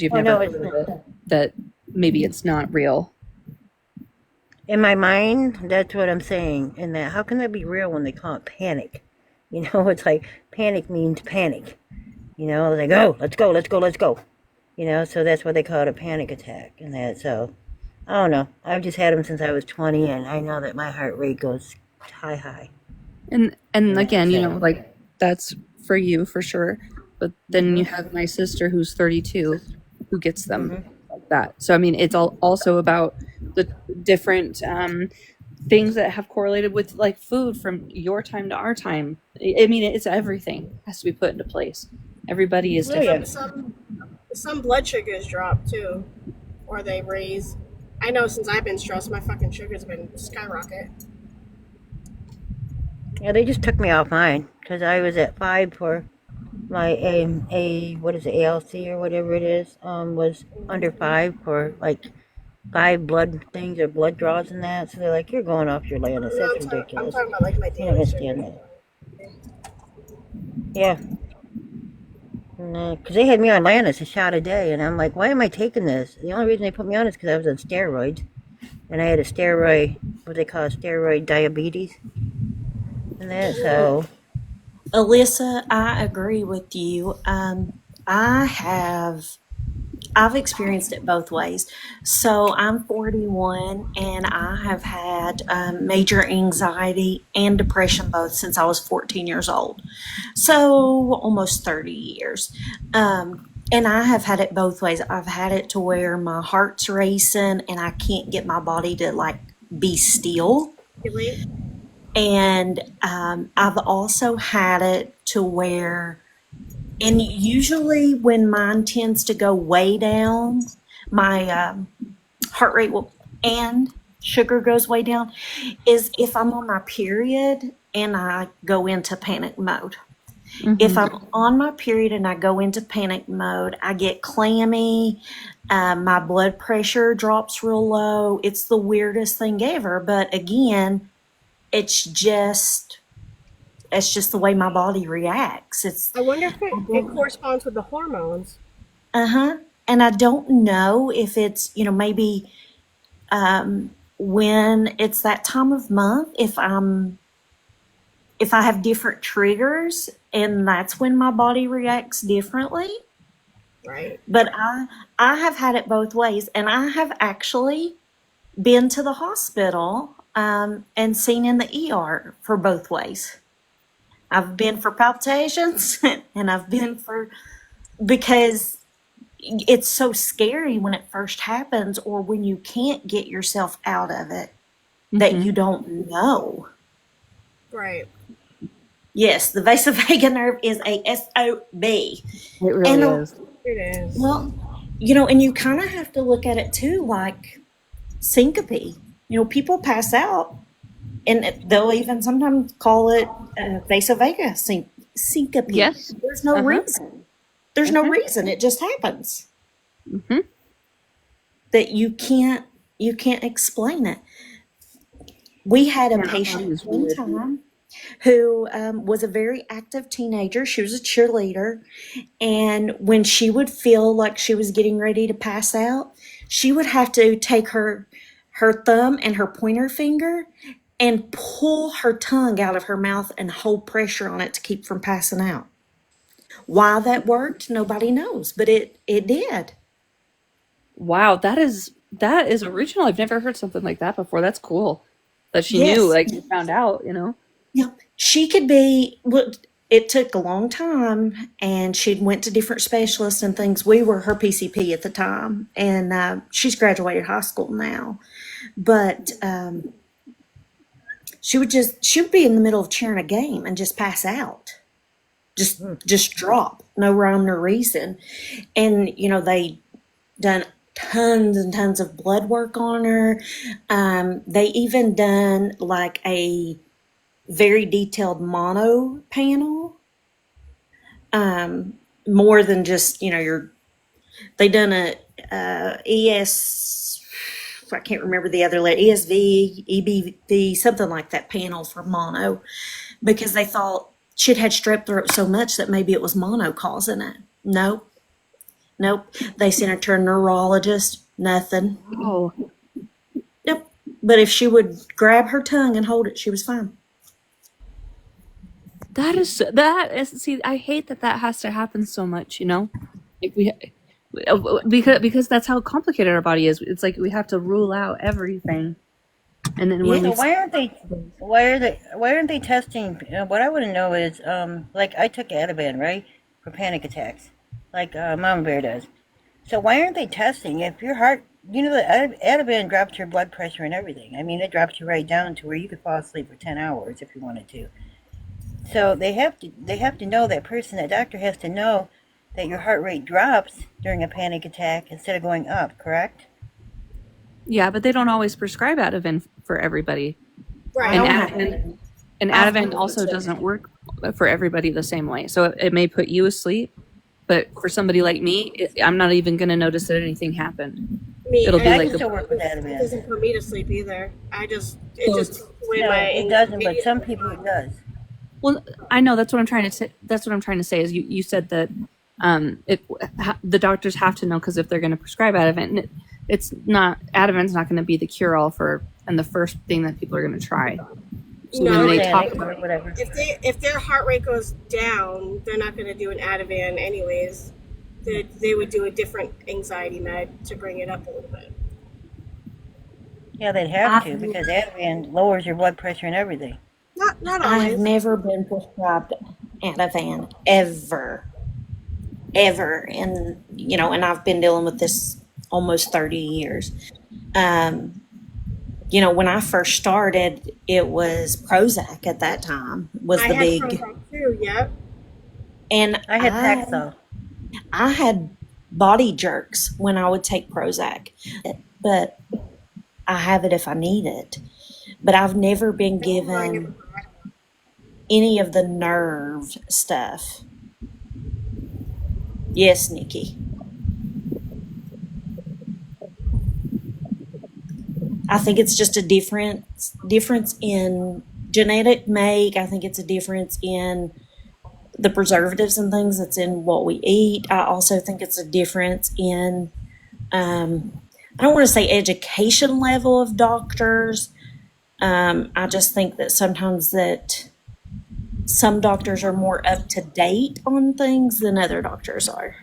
you've Oh never no, heard it's of not. it that maybe it's not real. In my mind, that's what I'm saying. And that how can that be real when they call it panic? You know, it's like panic means panic. You know, like oh, let's go, let's go, let's go. You know, so that's why they call it a panic attack. And that so I don't know. I've just had them since I was 20, and I know that my heart rate goes high, high. And And that again, so. like that's for you for sure. But then you Mhm. have my sister who's 32 who gets them Mhm. like that. So I mean, it's all also about the different things that have correlated with like food from your time to our time. I mean, it's everything has to be put into place. Everybody is Oh yeah. different. Some blood sugars drop too, or they raise. I know since I've been stressed, my fucking sugars have been skyrocket. Yeah, they just took me off mine because I was at 5 for my a what is it ALC or whatever it is was under 5 for like 5 blood things or blood draws and that. So they're like, you're going off your Lantus. No, That's I'm ridiculous. talking about like my You're not daily gonna sugar. stand that. Yeah, because they had me on Lantus a shot a day, and I'm like, why am I taking this? The only reason they put me on is because I was on steroids, and I had a steroid, what they call steroid diabetes, and that. So Alyssa, I agree with you. I have I've experienced it both ways. So I'm 41 and I have had major anxiety and depression both since I was 14 years old. So almost 30 years. And I have had it both ways. I've had it to where my heart's racing and I can't get my body to like be still. Regulate. And I've also had it to where, and usually when mine tends to go way down, my heart rate will, and sugar goes way down, is if I'm on my period and I go into panic mode. If Mm-hmm. I'm on my period and I go into panic mode, I get clammy. My blood pressure drops real low. It's the weirdest thing ever. But again, it's just it's just the way my body reacts. It's I wonder if it corresponds with the hormones. uh-huh. And I don't know if it's, maybe when it's that time of month, if I have different triggers and that's when my body reacts differently. Right. But I have had it both ways and I have actually been to the hospital and seen in the ER for both ways. I've been for palpitations and I've been for because it's so scary when it first happens or when you can't get yourself out of it that Mm-hmm. you don't know. Right. Yes, the vasovagal nerve is a SOB. It really And, is. It is. well, and you kind of have to look at it too like syncope. People pass out and they'll even sometimes call it vasovagal syncope. Yes. There's no Uh-huh. reason. There's no Uh-huh. reason. It just happens Mm-hmm. that you can't explain it. We had a Yeah, our body patient is one weird. time who was a very active teenager. She was a cheerleader. And when she would feel like she was getting ready to pass out, she would have to take her thumb and her pointer finger and pull her tongue out of her mouth and hold pressure on it to keep from passing out. Why that worked, nobody knows, but it did. Wow, that is original. I've never heard something like that before. That's cool. That she knew, Yes. like you found out. Yeah, she could be. Well, it took a long time, and she went to different specialists and things. We were her PCP at the time, and she's graduated high school now. But she would be in the middle of cheering a game and just pass out, just hmm. just drop, no rhyme nor reason. And they done tons and tons of blood work on her. They even done like a very detailed mono panel, more than just your. They done a ES. I can't remember the other letter. ESV, EBV, something like that panel for mono, because they thought she'd had strep throat so much that maybe it was mono causing it. No, Nope. They sent her to a neurologist. Nothing. Oh, Yep. But if she would grab her tongue and hold it, she was fine. see, I hate that has to happen so much, you know? Like because that's how complicated our body is. It's like we have to rule out everything. And then when Yeah. So why aren't they testing? What I want to know is, like I took Ativan, right, for panic attacks, like Mama Bear does. So why aren't they testing if your heart, the Ativan drops your blood pressure and everything. I mean, it drops you right down to where you could fall asleep for 10 hours if you wanted to. So they have to know, that person, that doctor has to know that your heart rate drops during a panic attack instead of going up, correct? yeah, but they don't always prescribe Ativan for everybody. Right. And I Ativan, and I've Ativan also doesn't work for everybody the same way. So it may put you asleep, but for somebody like me, I'm not even going to notice that anything happened. Me, It'll be I like can still work with it Ativan. doesn't put me to sleep either. It just So takes away No, my it doesn't, but anxiety. some people it does. Well, I know that's what I'm trying to say. That's what I'm trying to say is you said that the doctors have to know, because if they're going to prescribe Ativan, Ativan's not going to be the cure all and the first thing that people are going to try. So No, when they Understand, talk they can about work whatever. if their heart rate goes down, they're not going to do an Ativan anyways. They would do a different anxiety med to bring it up a little bit. Yeah, they'd have to, I've, because Ativan lowers your blood pressure and everything. Not I have always. never been prescribed Ativan ever, ever, and and I've been dealing with this almost 30 years. Um, when I first started, it was Prozac at that time was I the had big, Prozac too. Yep. and I had Paxil. I had body jerks when I would take Prozac, but I have it if I need it. But I've never been given any of the nerve stuff. Yes, Nikki. I think it's just a difference in genetic make. I think it's a difference in the preservatives and things that's in what we eat. I also think it's a difference in I don't want to say education level of doctors. I just think that sometimes that some doctors are more up to date on things than other doctors are.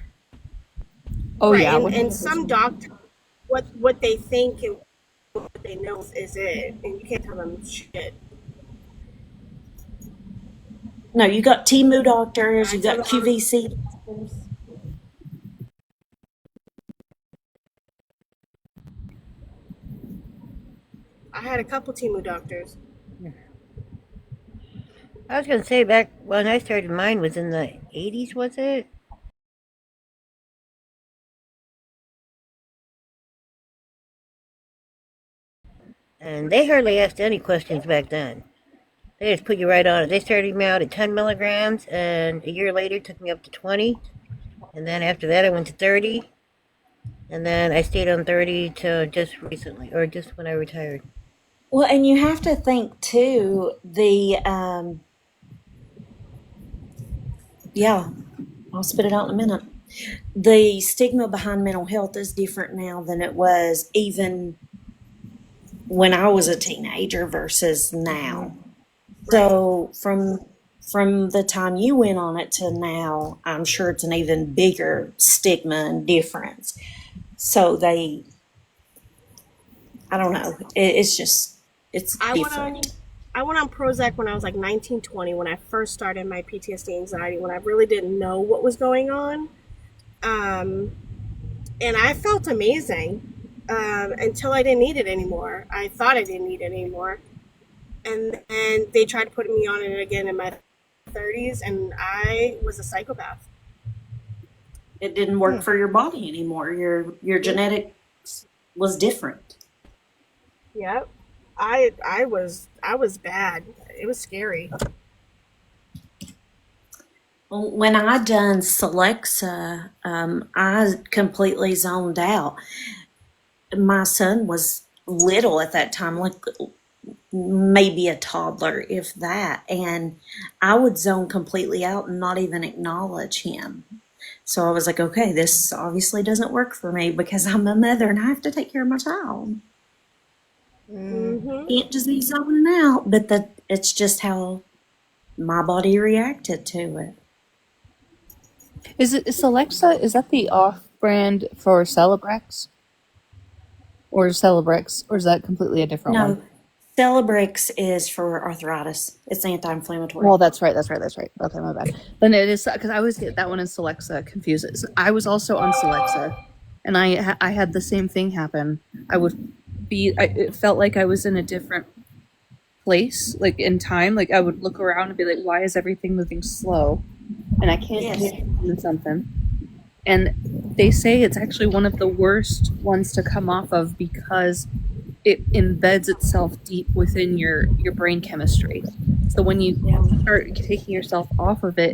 oh Right, yeah, and some doctors, what they think and what they know is it, and you can't tell them shit. No, you got TMU doctors, I you tell got them I'm, QVC doctors. I had a couple Timu doctors. I was going to say, back when I started, mine was in the 80s, was it? And they hardly asked any questions back then. They just put you right on it. They started me out at 10 milligrams, and a year later took me up to 20. And then after that, I went to 30. And then I stayed on 30 till just recently, or just when I retired. Well, and you have to think too, yeah, I'll spit it out in a minute. The stigma behind mental health is different now than it was even when I was a teenager versus now. Right. So from the time you went on it to now, I'm sure it's an even bigger stigma and difference. So I don't know. It's just it's I went on different. I went on Prozac when I was like 19, 20, when I first started my PTSD anxiety, when I really didn't know what was going on. Um, and I felt amazing until I didn't need it anymore. I thought I didn't need it anymore. And they tried to put me on it again in my 30s, and I was a psychopath. It didn't work for your body anymore. Your genetics was different. Yep. I was bad. It was scary. When I done Celexa, I completely zoned out. My son was little at that time, like maybe a toddler, if that, and I would zone completely out and not even acknowledge him. So I was like, okay, this obviously doesn't work for me because I'm a mother and I have to take care of my child. Mm-hmm. Can't just be zoning out, but it's just how my body reacted to it. Is Alexa, is that the off brand for Celebrex? Or Celebrex? Or is that completely a different No, one? Celebrex is for arthritis. It's anti-inflammatory. Well, that's right. Okay, my bad. Then it is because I always get that one and Celexa confused. I was also on Celexa, and I had the same thing happen. It felt like I was in a different place, like in time. Like I would look around and be like, why is everything moving slow? And I can't Yes. do something. And they say it's actually one of the worst ones to come off of because it embeds itself deep within your brain chemistry. So when you start taking yourself off of it,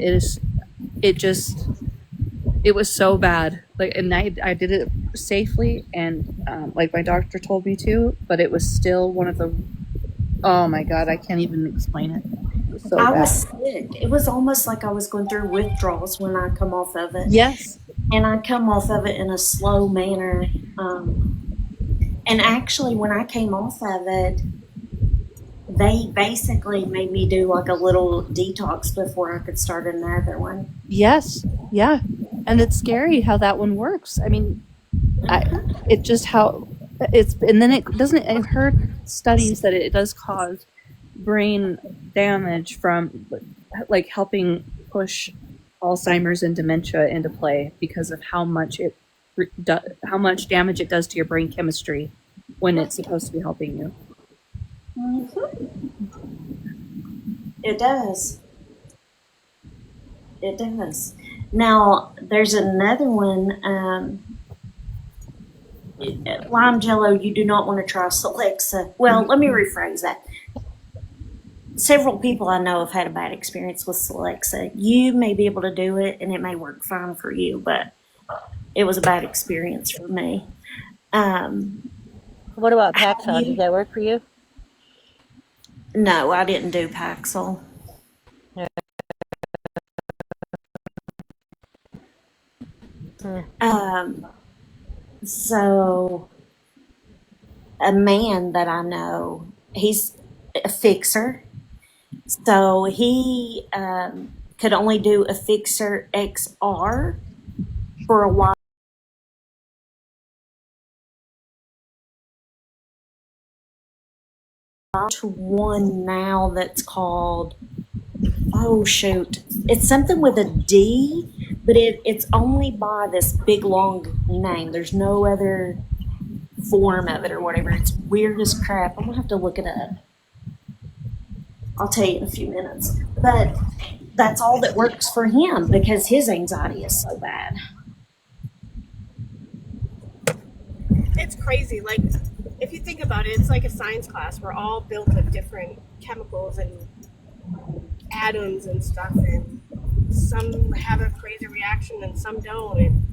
it was so bad. Like, and I did it safely, and like my doctor told me to, but it was still one of the. Oh my god, I can't even explain it. It was so I bad. was sick. It was almost like I was going through withdrawals when I come off of it. Yes. And I come off of it in a slow manner. And actually, when I came off of it, they basically made me do like a little detox before I could start another one. Yes. Yeah. And it's scary how that one works. I mean, it just how it's, and then it doesn't, I've heard studies that it does cause brain damage from like helping push Alzheimer's and dementia into play because of how much how much damage it does to your brain chemistry when it's supposed to be helping you. It does. It does. Now, there's another one. Lime Jello, you do not want to try Celexa. Well, let me rephrase that. Several people I know have had a bad experience with Celexa. You may be able to do it, and it may work fine for you, but it was a bad experience for me. What about Paxil? Does that work for you? No, I didn't do Paxil. So a man that I know, he's a fixer. So he could only do a Fixer XR for a while. To one now that's called, oh shoot, it's something with a D, but it's only by this big long name. There's no other form of it or whatever. It's weird as crap. I'm gonna have to look it up. I'll tell you in a few minutes. But that's all that works for him because his anxiety is so bad. It's crazy. Like, if you think about it, it's like a science class. We're all built of different chemicals and atoms and stuff, and some have a crazy reaction and some don't. And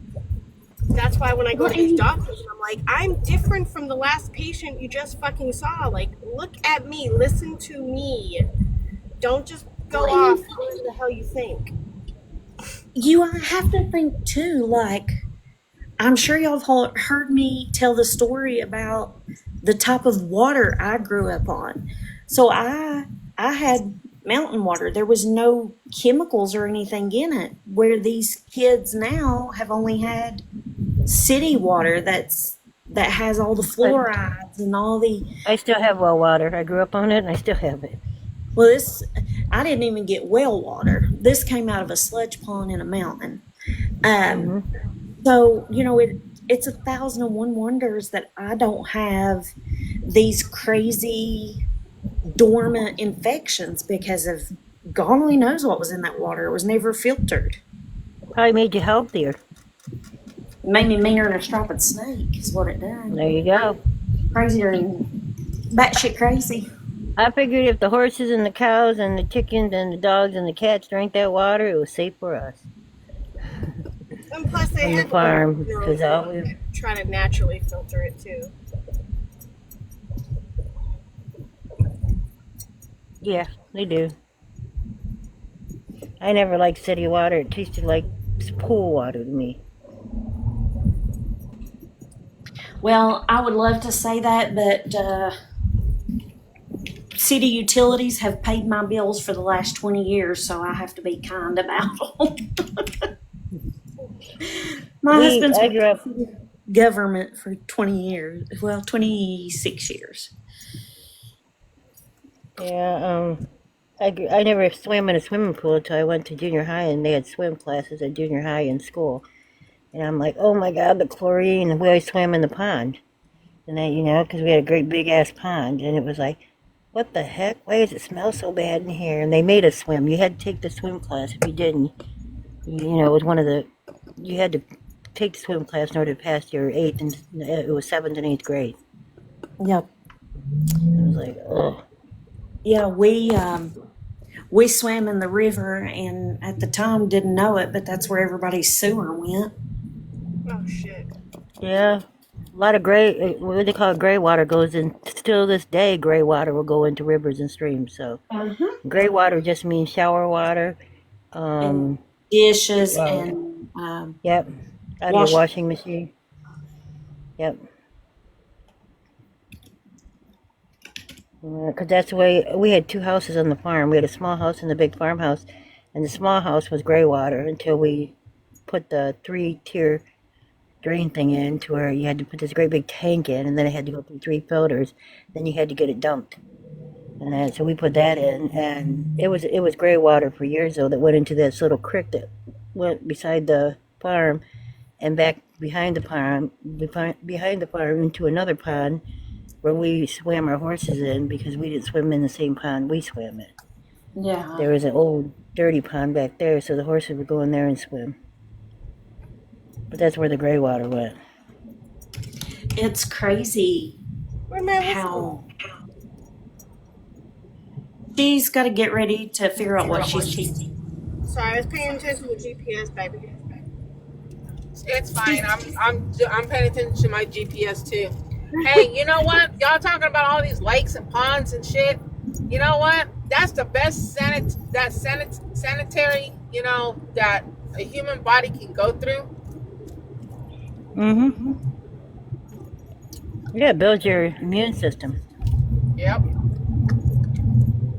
that's why when I go to these doctors, I'm like, I'm different from the last patient you just fucking saw. Like, look at me, listen to me. Don't just go off whatever the hell you think. You have to think too, like, I'm sure y'all have heard me tell the story about the type of water I grew up on. So I had mountain water. There was no chemicals or anything in it, where these kids now have only had city water that has all the fluorides and all the. I still have well water. I grew up on it, and I still have it. Well, I didn't even get well water. This came out of a sludge pond in a mountain. So, it's 1,001 wonders that I don't have these crazy dormant infections because of God only knows what was in that water. It was never filtered. Probably made you healthier. It made me meaner than a striped snake is what it did. There you go. Crazier than batshit crazy. I figured if the horses and the cows and the chickens and the dogs and the cats drank that water, it was safe for us. And plus, they On the had farm, because always try to naturally filter it too. yeah, they do. I never liked city water. It tasted like It's pool water to me. Well, I would love to say that, but city utilities have paid my bills for the last 20 years, so I have to be kind about them. My husband's I worked grew up. for government for 20 years. Well, 26 years. Yeah. I never swam in a swimming pool until I went to junior high, and they had swim classes at junior high in school. And I'm like, oh my God, the chlorine. And we always swam in the pond. And then, because we had a great big ass pond. And it was like, what the heck? Why does it smell so bad in here? And they made us swim. You had to take the swim class. If you didn't, it was one of the, you had to take the swim class in order to pass your eighth, and it was seventh and eighth grade. Yep. I was like, oh. Yeah, we swam in the river, and at the time didn't know it, but that's where everybody's sewer went. Oh shit. Yeah. A lot of gray, what they call gray water goes in, still this day, gray water will go into rivers and streams. So gray water just means shower water. And dishes Well, and yep. Out of your washing machine. Yep. Because that's the way, we had two houses on the farm. We had a small house and a big farmhouse. And the small house was gray water until we put the 3-tier drain thing in to where you had to put this great big tank in, and then it had to go through 3 filters. Then you had to get it dumped. And then, so we put that in, and it was gray water for years though that went into this little creek that went beside the farm and back behind the farm into another pond where we swam our horses in because we didn't swim in the same pond we swam in. Yeah. There was an old dirty pond back there, so the horses would go in there and swim. But that's where the gray water went. It's crazy how she's got to get ready to figure out what she's teaching. Sorry, I was paying attention to GPS, baby. It's fine. I'm paying attention to my GPS too. Hey, you know what? Y'all talking about all these lakes and ponds and shit. You know what? That's the best sanitary, that a human body can go through. Mm-hmm. Yeah, build your immune system. Yep.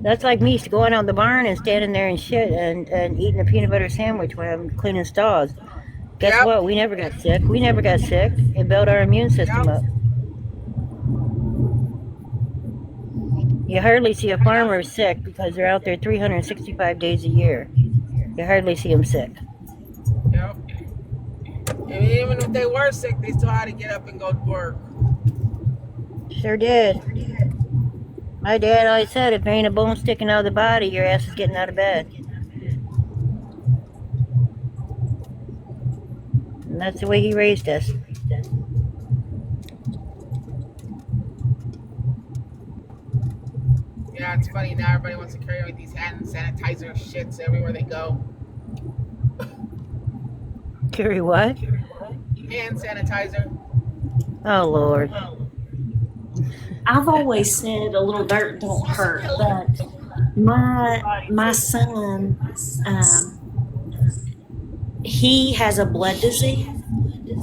That's like me going out in the barn and standing there and shit and eating a peanut butter sandwich when I'm cleaning stalls. Guess what? We never got sick. It built our immune system up. You hardly see a farmer sick because they're out there 365 days a year. You hardly see them sick. Yep. And even if they were sick, they still had to get up and go to work. Sure did. My dad always said, if there ain't a bone sticking out of the body, your ass is getting out of bed. And that's the way he raised us. Yeah, it's funny now everybody wants to carry with these hand sanitizer shits everywhere they go. Carry what? Hand sanitizer. Oh, Lord. I've always said a little dirt don't hurt, but my son, he has a blood disease,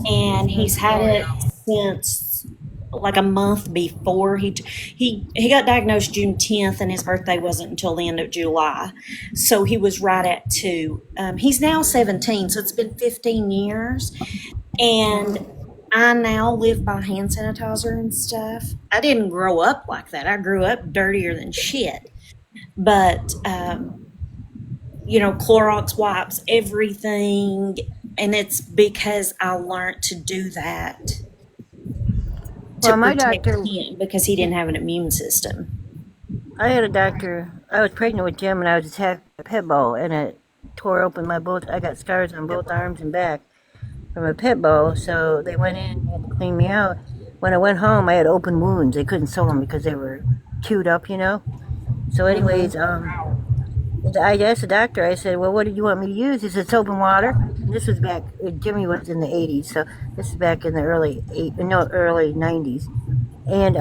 and he's had it since like a month before he got diagnosed June 10th, and his birthday wasn't until the end of July, so he was right at 2. He's now 17, so it's been 15 years, and I now live by hand sanitizer and stuff. I didn't grow up like that. I grew up dirtier than shit. But, Clorox wipes everything. And it's because I learned to do that to my protect doctor, him because he didn't have an immune system. I had a doctor, I was pregnant with Jim and I was attacked by a pit bull and it tore open I got scars on both arms and back from a pit bull, so they went in and had to clean me out. When I went home, I had open wounds. They couldn't sew them because they were chewed up, So anyways, I asked the doctor, I said, well, what did you want me to use? He said, soap and water. And this was back, Jimmy was in the 80s, so this is back in the early 90s. And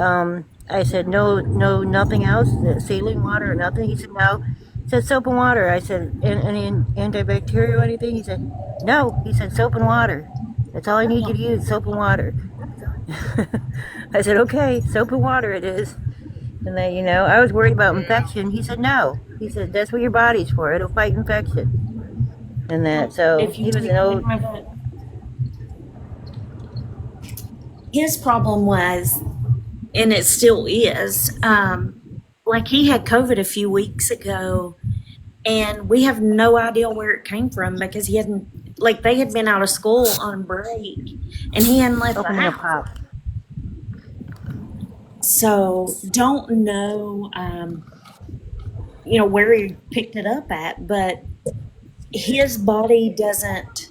I said, no, nothing else? Saline water or nothing? He said, no. He said soap and water. I said, any antibacterial or anything? He said, no. He said soap and water. That's all I need you to use, soap and water. I said, okay, soap and water it is. And then, you know, I was worried about infection. He said, no. He said, that's what your body's for. It'll fight infection. And that, so If you he was take an old. his problem was, and it still is, like he had COVID a few weeks ago, and we have no idea where it came from because he hadn't, like they had been out of school on break, and he hadn't left the Opening a house. pop. So don't know, you know, where he picked it up at, but his body doesn't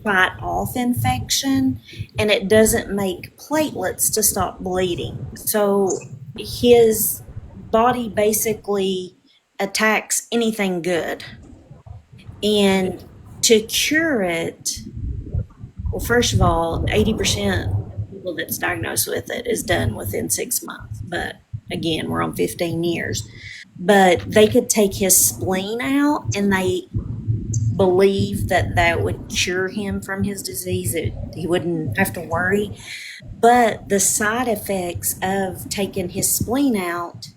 fight off infection, and it doesn't make platelets to stop bleeding. So his body basically attacks anything good. And to cure it, well, first of all, 80% of people that's diagnosed with it is done within 6 months. But again, we're on 15 years. But they could take his spleen out, and they believe that that would cure him from his disease. He wouldn't have to worry. But the side effects of taking his spleen out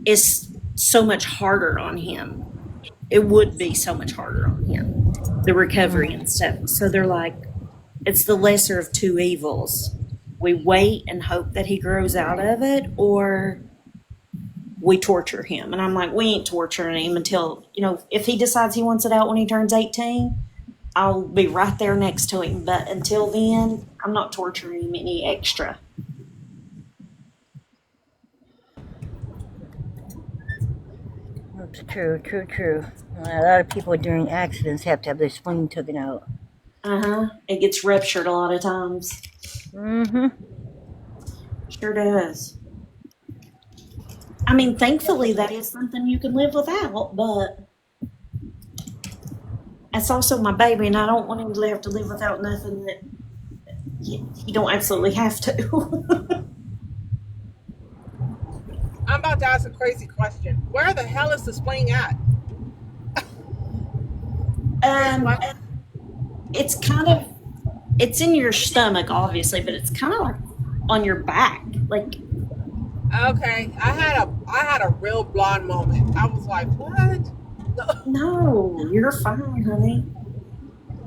is so much harder on him. It would be so much harder on him, the recovery and stuff. So they're like, it's the lesser of two evils. We wait and hope that he grows out of it, or we torture him. And I'm like, we ain't torturing him until, you know, if he decides he wants it out when he turns 18, I'll be right there next to him. But until then, I'm not torturing him any extra. That's true. A lot of people during accidents have to have their spleen taken out. It gets ruptured a lot of times. Mm-hmm. Sure does. I mean, thankfully, that is something you can live without, but that's also my baby, and I don't want him to have to live without nothing that you don't absolutely have to. I'm about to ask a crazy question. Where the hell is the spleen at? It's kind of, it's in your stomach, obviously, but it's kind of like on your back. Like, Okay, I had a real blonde moment. I was like, what? no, you're fine, honey.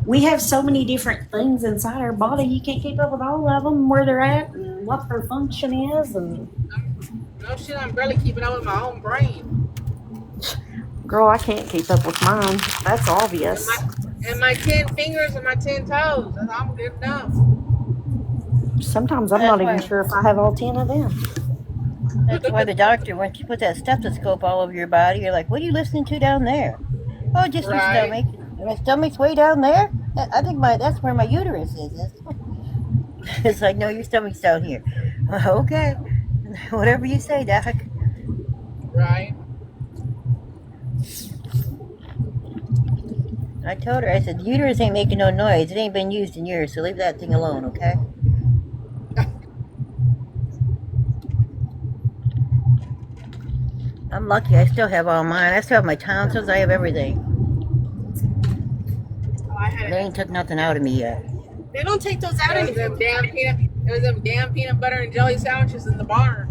We have so many different things inside our body, you can't keep up with all of them, where they're at, and what their function is, and No shit, I'm barely keeping up with my own brain. girl, I can't keep up with mine. That's obvious. And my 10 fingers and my 10 toes. I'm good enough. Sometimes I'm not even sure if I have all 10 of them. That's why the doctor, when she puts that stethoscope all over your body, you're like, what are you listening to down there? Oh, just your Right. stomach. My stomach's way down there? I think that's where my uterus is. It's like, no, your stomach's down here. Okay. Whatever you say, doc. Right. I told her, I said, the uterus ain't making no noise. It ain't been used in years, so leave that thing alone, okay? I'm lucky. I still have all mine. I still have my tonsils. I have everything. Oh, I had They it. ain't took nothing out of me yet. They don't take those out There was anymore. them damn peanut butter and jelly sandwiches in the barn.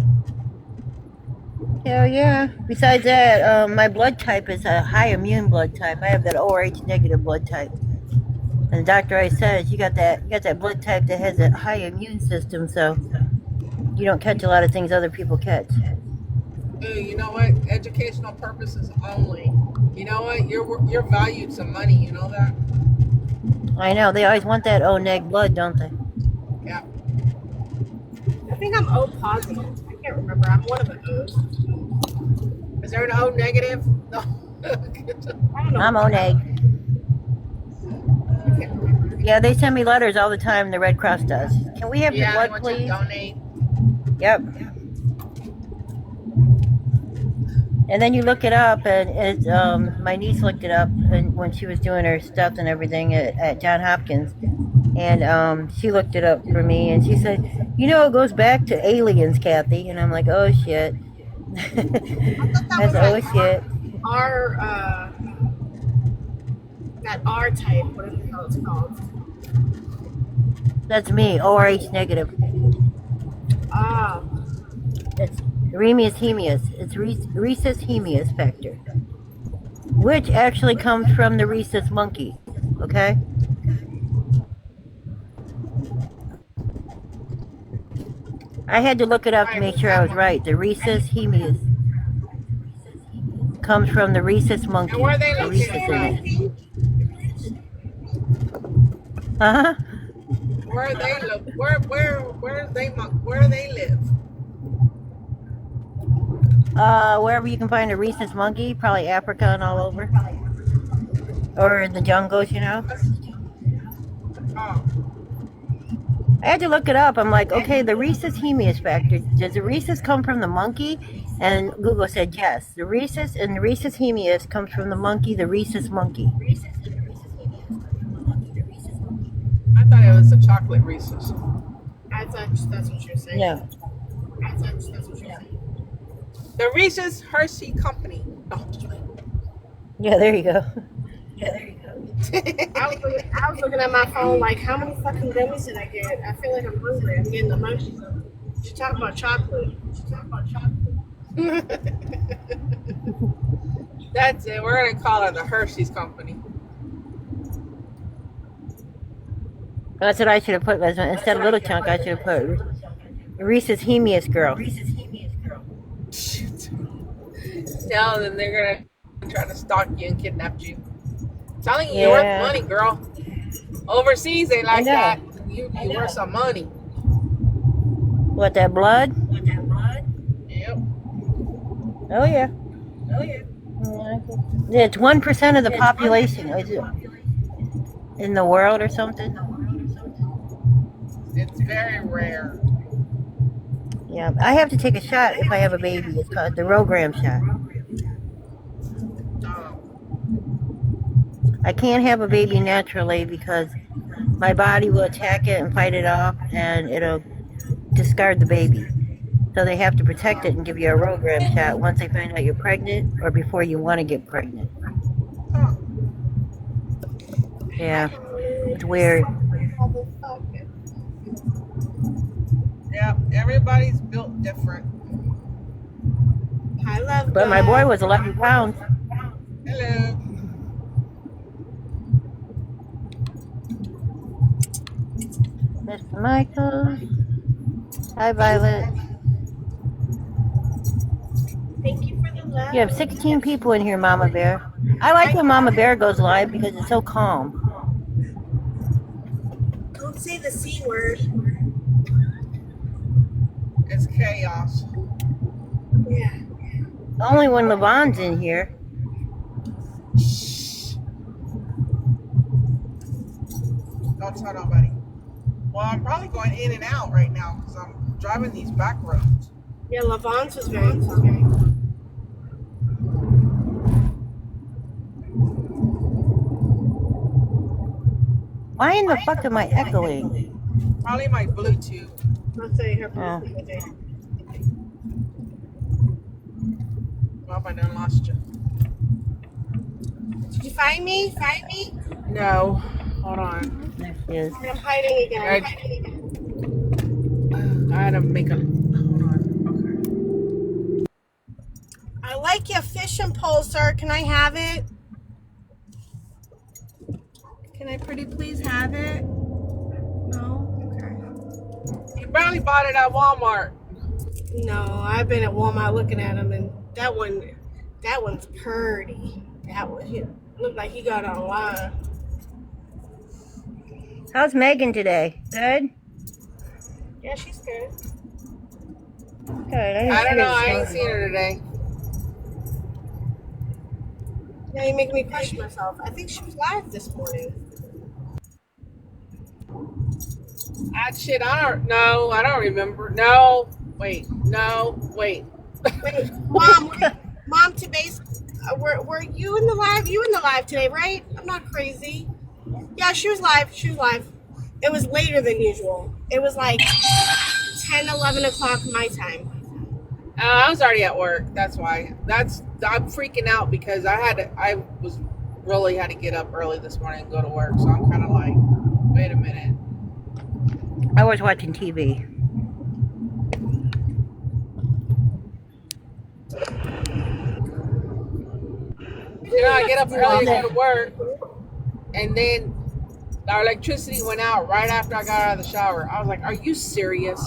Hell yeah. Besides that, my blood type is a high immune blood type. I have that ORH negative blood type. And the doctor always says you got that blood type that has a high immune system, so you don't catch a lot of things other people catch. You know what? Educational purposes only. You know what? You're valued some money. You know that? I know, they always want that O neg blood, don't they? Yeah. I think I'm O positive. I can't remember. I'm one of the O's. Is there an O negative? No. I don't know. I'm O neg. I can't remember. Yeah, they send me letters all the time, the Red Cross does. Can we have your Yeah, I blood, want you to please? donate. Yep. And then you look it up, and it's, my niece looked it up and when she was doing her stuff and everything at John Hopkins. And she looked it up for me, and she said, you know, it goes back to aliens, Kathy. And I'm like, oh, shit. I thought that That's was oh, like shit. R that R type, whatever the hell it's called. That's me, ORH negative. Ah, It's Remus hemius. It's rhesus hemius factor, which actually comes from the rhesus monkey. Okay? I had to look it up to make sure I was right. The rhesus hemius comes from the rhesus monkey. And where are they The rhesus located in from? it. Huh? Where they live? Where they live? Wherever you can find a rhesus monkey, probably Africa and all over. Or in the jungles, you know. Oh, I had to look it up. I'm like, okay, the rhesus hemius factor. Does the rhesus come from the monkey? And Google said yes. The rhesus and the rhesus hemius comes from the monkey, the rhesus monkey. I thought it was a chocolate Reese's. I thought that's what you're saying. No. I thought that's what you're saying. The Reese's Hershey Company. Oh, Yeah, there you go. I was looking at my phone like, how many fucking gummies did I get? I feel like I'm hungry. I'm getting the munchies. She's talking about chocolate. That's it. We're gonna call her the Hershey's Company. That's what I should have put. Instead of little chunk, I should have put Reese's hemius girl. Shit. Tell them they're gonna try to stalk you and kidnap you. Telling you, you're worth money, girl. Overseas, they like that. You worth some money. What, that blood? Yep. Oh, yeah. It's 1% of the population in the world or something. It's very rare. Yeah, I have to take a shot if I have a baby. It's called the Rogram shot. I can't have a baby naturally because my body will attack it and fight it off, and it'll discard the baby. So they have to protect it and give you a Rogram shot once they find out you're pregnant or before you want to get pregnant. Yeah, it's weird. Yeah, everybody's built different. I love But my boy was 11 pounds. Hello. Mr. Michael. Hi, Violet. Thank you for the love. You have 16 people in here, Mama Bear. I like when Mama Bear goes live because it's so calm. Don't say the C word. It's chaos. Yeah. Only when Levon's in here. Shh. Don't tell nobody. Well, I'm probably going in and out right now because I'm driving these back roads. Yeah, Lavance was very Why in the fuck am I echoing? Probably my Bluetooth. I'll say her. Oh. Well, I done lost you. Did you find me? Find me? No. Hold on. There she is. I'm hiding again. I had to make a. Hold on. Okay. I like your fishing pole, sir. Can I have it? Can I pretty please have it? No? Okay. You probably bought it at Walmart. No, I've been at Walmart looking at them, and that one's purty. That one, he looked like he got online. How's Megan today? Good? Yeah, she's good. Good. I don't know. I ain't seen her today. Now you make me question myself. I think she was live this morning. I don't remember. No, wait. Wait, Mom, today's were you in the live? You in the live today, right? I'm not crazy. Yeah, she was live. It was later than usual. It was like 10, 11 o'clock my time. I was already at work. That's why. I'm freaking out because I was really had to get up early this morning and go to work. So I'm kind of like, wait a minute. I was watching TV. I get up early to go to work, and then our electricity went out right after I got out of the shower. I was like, are you serious?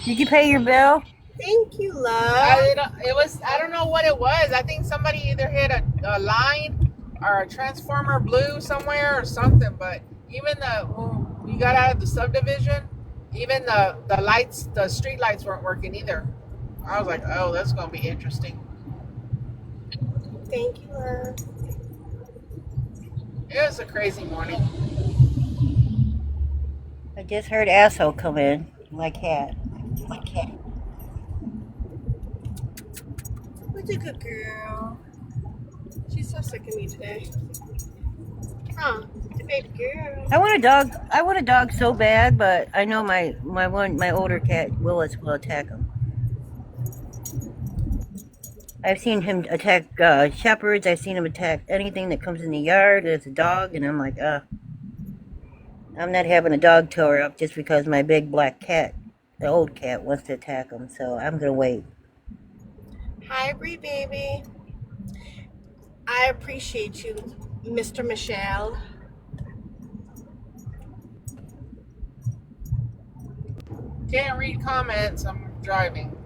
Did you pay your bill? Thank you, love. I don't know what it was. I think somebody either hit a line or a transformer blew somewhere or something. But even when we got out of the subdivision, even the lights, the street lights weren't working either. I was like, oh, that's going to be interesting. Thank you, love. It was a crazy morning. I just heard asshole come in. My cat. What's a good girl? She's so sick of me today. Huh? The baby girl. I want a dog so bad, but I know my older cat Willis will attack him. I've seen him attack shepherds. I've seen him attack anything that comes in the yard as a dog, and I'm like, I'm not having a dog tore up just because my big black cat, the old cat, wants to attack him. So I'm gonna wait. Hi, Bree baby. I appreciate you, Mr. Michelle. Can't read comments. I'm driving.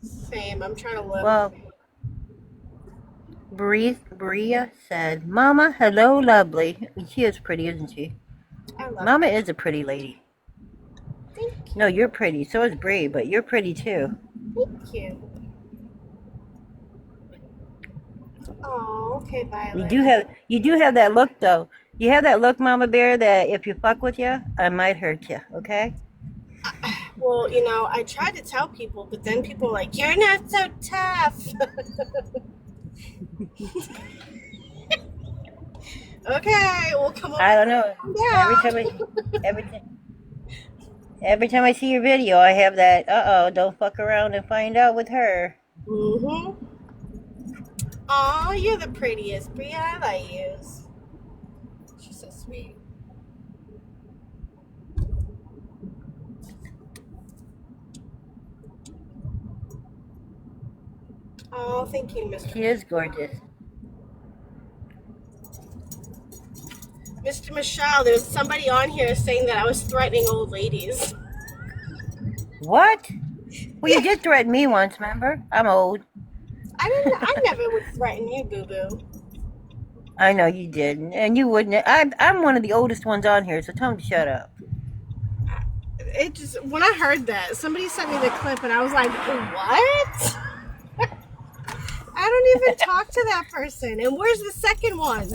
Same. I'm trying to look. Well, Bria said, "Mama, hello, lovely." She is pretty, isn't she? I love Mama is a pretty lady. Thank you. No, you're pretty. So is Brie, but you're pretty too. Thank you. Oh, okay, Violet. You do have that look though. You have that look, Mama Bear, that if you fuck with you, I might hurt you. Okay? Well, I tried to tell people, but then people are like, you're not so tough. Okay, well, come on. I don't know. Every time I see your video, I have that. Don't fuck around and find out with her. Mm-hmm. Aw, you're the prettiest, Bria. I like you. She's so sweet. Oh, thank you, Mr. She is gorgeous. Mr. Michelle, there was somebody on here saying that I was threatening old ladies. What? Well, you did threaten me once, remember? I'm old. I never would threaten you, boo-boo. I know you didn't, and you wouldn't. I'm one of the oldest ones on here, so tell him to shut up. It just, when I heard that, somebody sent me the clip, and I was like, what? I don't even talk to that person. And where's the second one?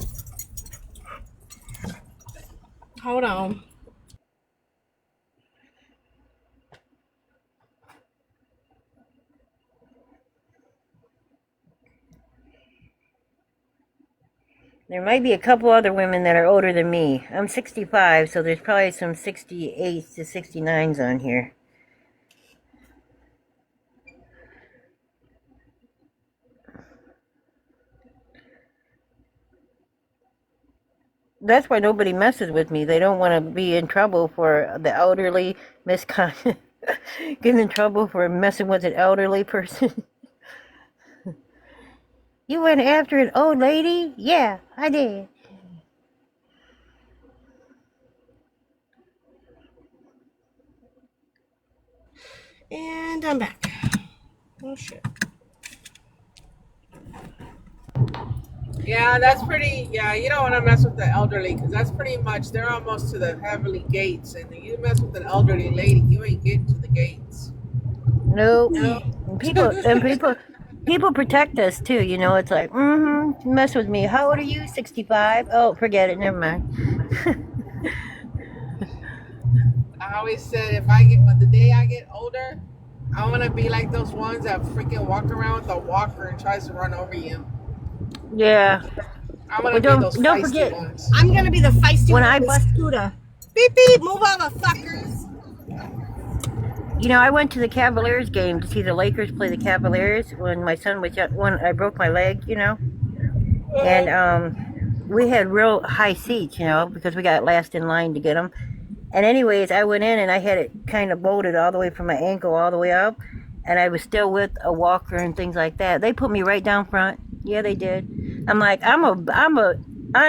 Hold on. There might be a couple other women that are older than me. I'm 65, so there's probably some 68s to 69s on here. That's why nobody messes with me. They don't want to be in trouble for the elderly misconduct. Getting in trouble for messing with an elderly person. You went after an old lady? Yeah, I did. And I'm back. Oh, shit. Yeah, that's pretty. Yeah, you don't want to mess with the elderly because that's pretty much they're almost to the heavenly gates, and you mess with an elderly lady, you ain't getting to the gates. Nope. People protect us too. It's like, mess with me. How old are you? 65. Oh, forget it. Never mind. I always said when the day I get older, I want to be like those ones that freaking walk around with a walker and tries to run over you. Yeah. I want to be those don't feisty forget. ones. I'm going to be the feisty When one I with bust scooter. Beep, beep. Move all the fuckers. You know, I went to the Cavaliers game to see the Lakers play the Cavaliers when my son was young, when I broke my leg, you know. And we had real high seats, you know, because we got last in line to get them. And anyways, I went in and I had it kind of bolted all the way from my ankle all the way up, and I was still with a walker and things like that. They put me right down front. Yeah, they did. I'm like, I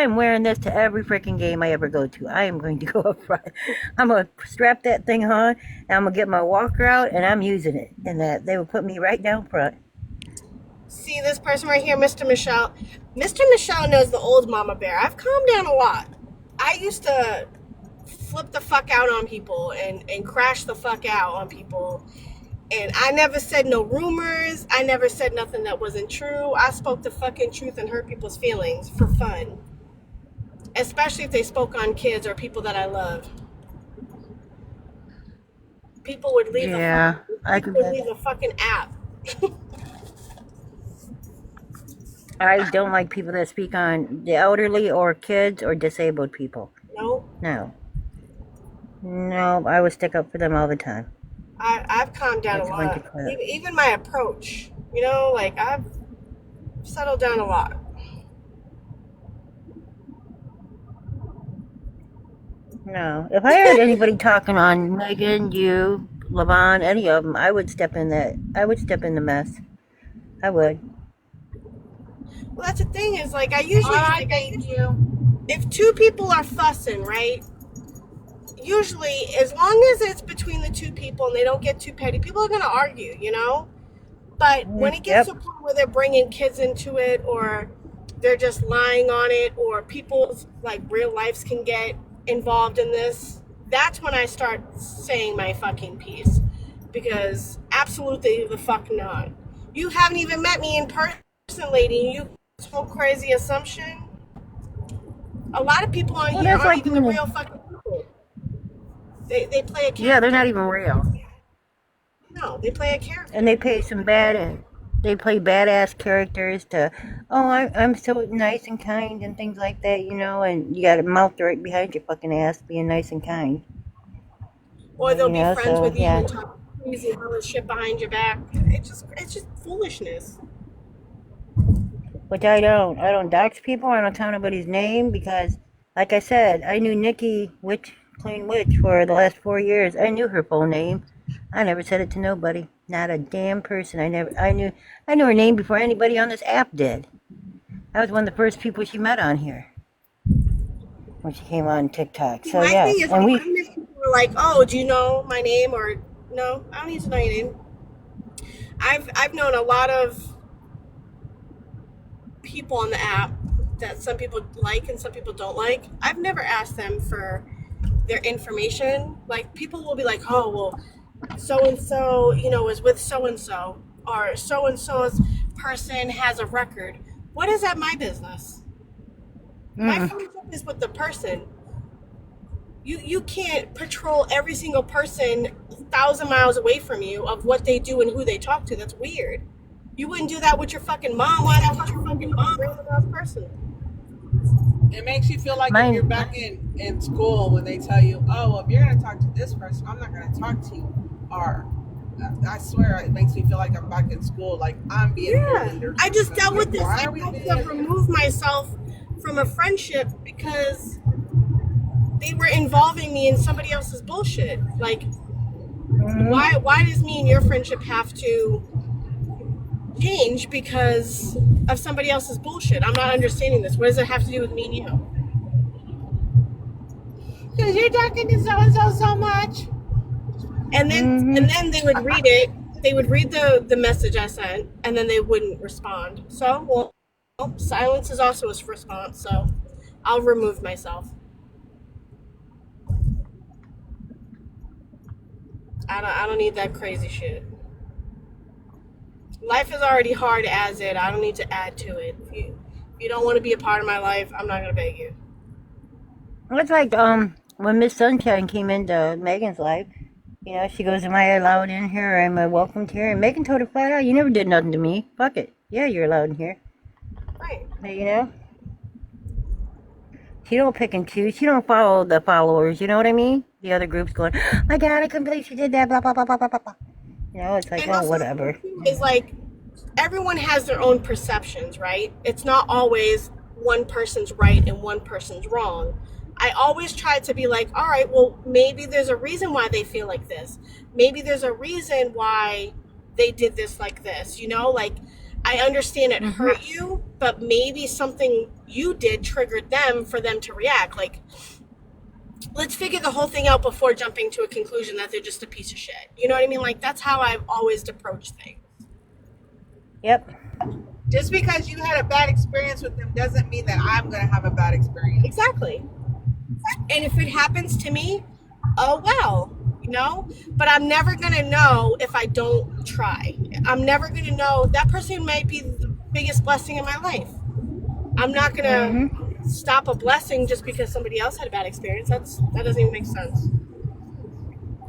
am wearing this to every freaking game I ever go to. I am going to go up front. I'm gonna strap that thing on, and I'm gonna get my walker out, and I'm using it. And that they would put me right down front. See this person right here, Mr. Michelle. Mr. Michelle knows the old Mama Bear. I've calmed down a lot. I used to flip the fuck out on people and crash the fuck out on people. And I never said no rumors. I never said nothing that wasn't true. I spoke the fucking truth and hurt people's feelings for fun. Especially if they spoke on kids or people that I love. People would leave the fucking app. I don't like people that speak on the elderly or kids or disabled people. No, I would stick up for them all the time. I've calmed down a lot. Even my approach, you know, like I've settled down a lot. No, if I heard anybody talking on Megan, you, Levon, any of them, I would step in the mess. I would. Well, that's the thing is, like, I usually thank you. If two people are fussing, right? Usually, as long as it's between the two people and they don't get too petty, people are going to argue, you know? But when it gets to a point where they're bringing kids into it, or they're just lying on it, or people's, like, real lives can get involved in this, that's when I start saying my fucking piece. Because absolutely the fuck not. You haven't even met me in person, lady, and you whole crazy assumption. A lot of people on here aren't even the real fucking people. They play a character. Yeah, they're not even real. No, they play a character. And they play badass characters to, I'm so nice and kind and things like that, you know, and you got a mouth right behind your fucking ass being nice and kind. Or they'll be friends with you and talk crazy hella shit behind your back. It's just foolishness. Which I don't dox people. I don't tell anybody's name because, like I said, I knew Nikki Clean Witch for the last 4 years. I knew her full name. I never said it to nobody. Not a damn person. I knew her name before anybody on this app did. I was one of the first people she met on here when she came on TikTok. So yeah, and people were like, "Oh, do you know my name?" Or no, I don't need to know your name. I've known a lot of people on the app that some people like and some people don't like. I've never asked them for their information. Like, people will be like, "Oh, well, so-and-so, you know, is with so-and-so, or so-and-so's person has a record." What is that my business? My friendship is with the person. You can't patrol every single person 1,000 miles away from you of what they do and who they talk to. That's weird. You wouldn't do that with your fucking mom. Why not with your fucking mom? Random ass person. It makes you feel like if you're back in school when they tell you, "Oh, well, if you're going to talk to this person, I'm not going to talk to you." Or, I swear, it makes me feel like I'm back in school, like I'm being bullied. I just dealt with this. I had to remove myself from a friendship because they were involving me in somebody else's bullshit. Like, why does me and your friendship have to change because of somebody else's bullshit? I'm not understanding this. What does it have to do with me and you? Because you're talking to so-and-so so much. And then they would read it. They would read the message I sent, and then they wouldn't respond. So, well, silence is also a response, so I'll remove myself. I don't need that crazy shit. Life is already hard as it. I don't need to add to it. If you don't want to be a part of my life, I'm not going to beg you. It's like when Miss Sunshine came into Megan's life, you know, she goes, "Am I allowed in here? Am I welcomed here?" And Megan told her flat out, "You never did nothing to me. Fuck it. Yeah, you're allowed in here." Right. But, you know? She don't pick and choose. She don't follow the followers, you know what I mean? the other group's going, my God, I couldn't believe she did that, blah, blah, blah, blah, blah, blah. You know, it's like, And oh, also, whatever. is like everyone has their own perceptions, right? It's not always one person's right and one person's wrong. I always try to be like, all right, well, maybe there's a reason why they feel like this. Maybe there's a reason why they did this like this, you know? Like, I understand it hurt you, but maybe something you did triggered them for them to react. Like, let's figure the whole thing out before jumping to a conclusion that they're just a piece of shit. You know what I mean? Like, that's how I've always approached things. Yep. Just because you had a bad experience with them doesn't mean that I'm going to have a bad experience. Exactly. And if it happens to me, oh well, you know? But I'm never going to know if I don't try. I'm never going to know. That person might be the biggest blessing in my life. I'm not going to stop a blessing just because somebody else had a bad experience. That doesn't even make sense.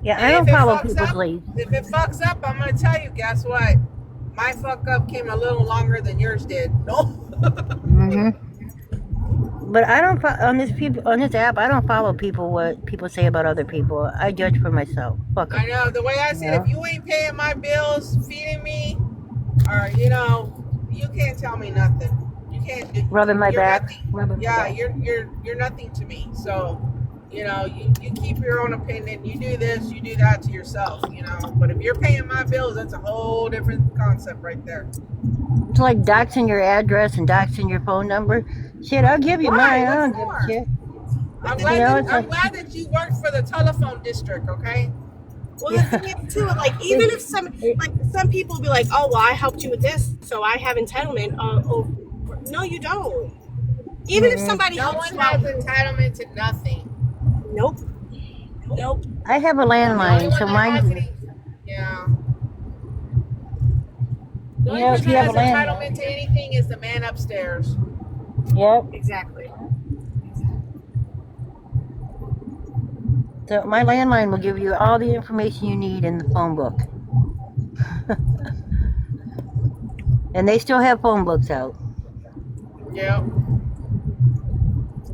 Yeah, And I don't if it follow fucks people's up, leads. if it fucks up, I'm going to tell you, guess what? My fuck up came a little longer than yours did. No. But I don't on this app. I don't follow people what people say about other people. I judge for myself. Fuck I it. know. The way I said, Yeah. if you ain't paying my bills, feeding me, or, you know, you can't tell me nothing. You can't do Rubbing my you're back. nothing. Rubbing my Yeah, back. you're nothing to me. So, you know, you keep your own opinion. You do this, you do that to yourself, you know. But if you're paying my bills, that's a whole different concept right there. It's like doxing your address and doxing your phone number. Shit, I'll give you Why? mine. I What don't give a for? shit. I'm You glad know, that it's like, you work for the telephone district, okay? Well, the thing is too, like, even if some people will be like, oh, well, I helped you with this, so I have entitlement. No, you don't. Even if somebody No helps one you has out, entitlement to nothing. nope. I have a The only landline, one so that has mine. any, yeah. The You only know, if person you that have has a entitlement landline. to anything is the man upstairs. Yep. Exactly. So my landline will give you all the information you need in the phone book. And they still have phone books out. Yeah.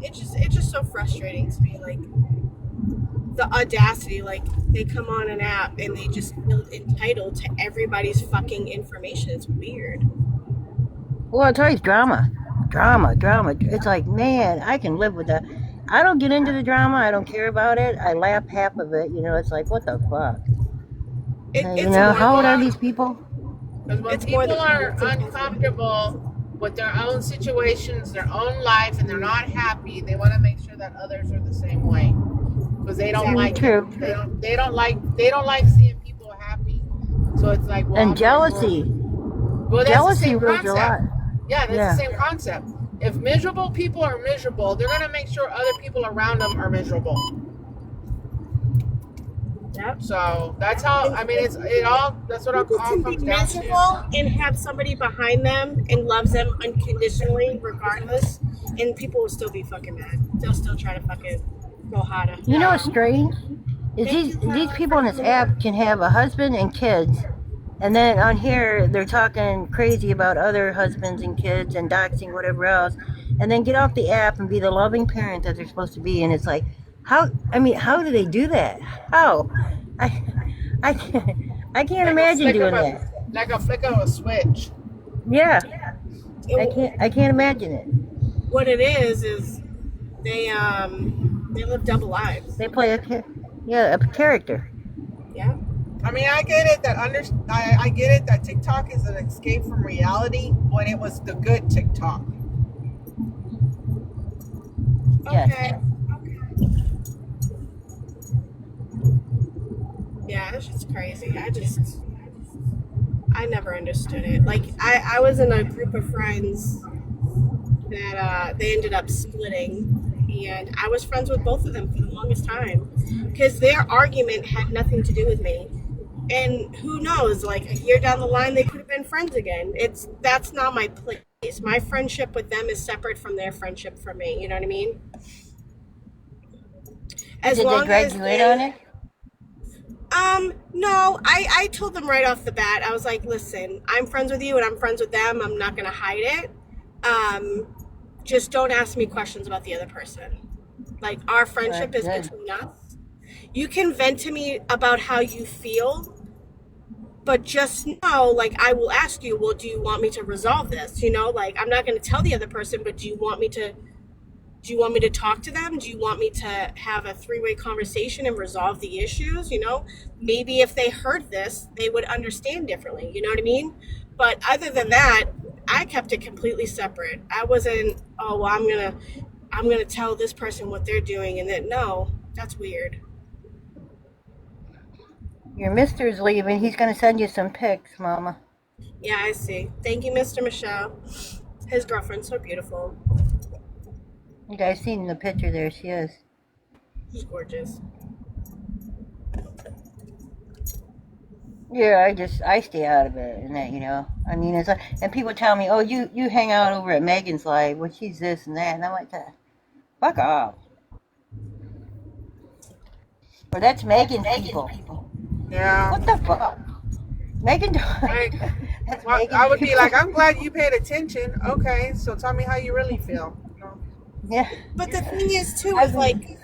It's just so frustrating to me, like, the audacity, like, they come on an app and they just feel entitled to everybody's fucking information. It's weird. Well, it's always drama. Drama. It's like, man, I can live with that. I don't get into the drama. I don't care about it. I laugh half of it. You know, it's like, what the fuck? You It's know, more how old are than these people? Because when it's more people than are uncomfortable with their own situations, their own life, and they're not happy, they want to make sure that others are the same way. Because they don't like True. it. They don't like seeing people happy. So it's like, well, And jealousy. Well, that's the Jealousy same rules a lot. concept. Yeah, that's the same concept. If miserable people are miserable, they're gonna make sure other people around them are miserable. Yep. So that's how. I mean, that's what it all comes down to. miserable and have somebody behind them and loves them unconditionally, regardless, and people will still be fucking mad. They'll still try to fucking go harder. You know what's strange? Is these people on this app can have a husband and kids, and then on here they're talking crazy about other husbands and kids and doxing whatever else, and then get off the app and be the loving parent that they're supposed to be. And it's like, how do they do that? How? I can't imagine doing that. Like a flick of a switch. Yeah, I can't imagine it. What it is they live double lives. They play a character. Yeah. I mean, I get it I get it that TikTok is an escape from reality when it was the good TikTok. Yes. Okay. Yeah, it's just crazy. I never understood it. Like, I was in a group of friends that they ended up splitting, and I was friends with both of them for the longest time because their argument had nothing to do with me. And who knows, like, a year down the line, they could have been friends again. That's not my place. My friendship with them is separate from their friendship from me. You know what I mean? As Did long they graduate on it? No, I told them right off the bat. I was like, listen, I'm friends with you and I'm friends with them. I'm not going to hide it. Just don't ask me questions about the other person. Like, our friendship is Good. between us. You can vent to me about how you feel, but just know, like, I will ask you, well, do you want me to resolve this? You know, like, I'm not going to tell the other person, but do you want me to talk to them? Do you want me to have a three-way conversation and resolve the issues? You know, maybe if they heard this, they would understand differently. You know what I mean? But other than that, I kept it completely separate. I wasn't, oh, well, I'm gonna tell this person what they're doing, and then no, that's weird. Your mister's leaving. He's gonna send you some pics, Mama. Yeah, I see. Thank you, Mr. Michelle. His girlfriend's so beautiful. You guys seen the picture there? She is. She's gorgeous. Yeah, I stay out of it, and that, I mean, it's like, and people tell me, oh, you hang out over at Megan's live, well, she's this and that, and I'm like, fuck off. Or that's Megan's people. Yeah. What the fuck? Megan, Like, that's well, Megan's I would be people. like, I'm glad you paid attention. Okay, so tell me how you really feel. You know? Yeah. But the thing is, too, is like,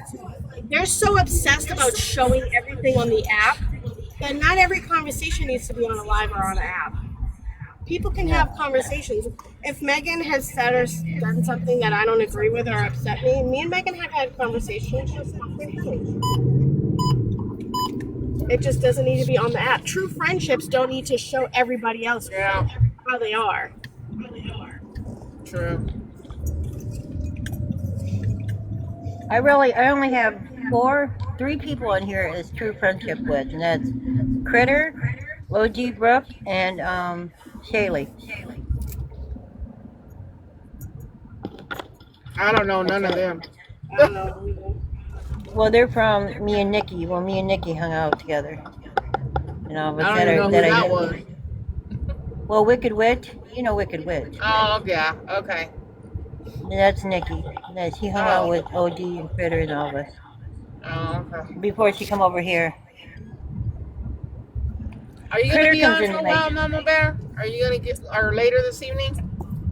they're so obsessed about showing everything on the app that not every conversation needs to be on a live or on an app. People can have conversations. If Megan has said or done something that I don't agree with or upset me and Megan have had conversations. Just it just doesn't need to be on the app. True friendships don't need to show everybody else Yeah, how they are. true. I only have three people on here as true friendship with, and that's Critter, OG Brooke, and Shaylee. I don't know none of them. I don't know. Well, they're from me and Nikki. Well, me and Nikki hung out together. But I don't even know who that was. Well, Wicked Witch, you know Wicked Witch. Oh, yeah. Okay. That's Nikki. She hung out with OG and Critter and all of us Oh, okay. before she come over here. Are you Critter gonna be comes on in for a the while, making. Mama Bear? Are you gonna get or later this evening?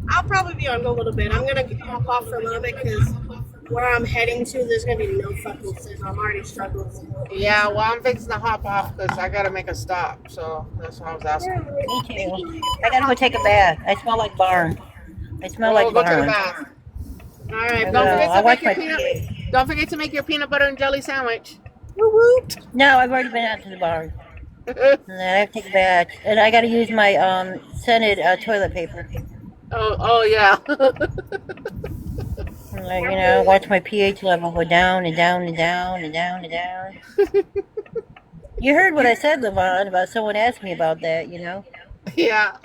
I'll probably be on a little bit. I'm gonna hop off for a little bit because where I'm heading to, there's gonna be no fucking signal. I'm already struggling. Yeah. Well, I'm fixing to hop off because I gotta make a stop. So that's why I was asking. Me too. I gotta go take a bath. I smell like barn. I smell Well, like go to the barn. bath. All right, Don't forget to make your PA. Don't forget to make your peanut butter and jelly sandwich. No, I've already been out to the barn. And I have to take a bath. And I gotta use my scented toilet paper. Oh yeah. And, watch my pH level go down and down and down and down and down. You heard what I said, Levon, about someone asked me about that, Yeah.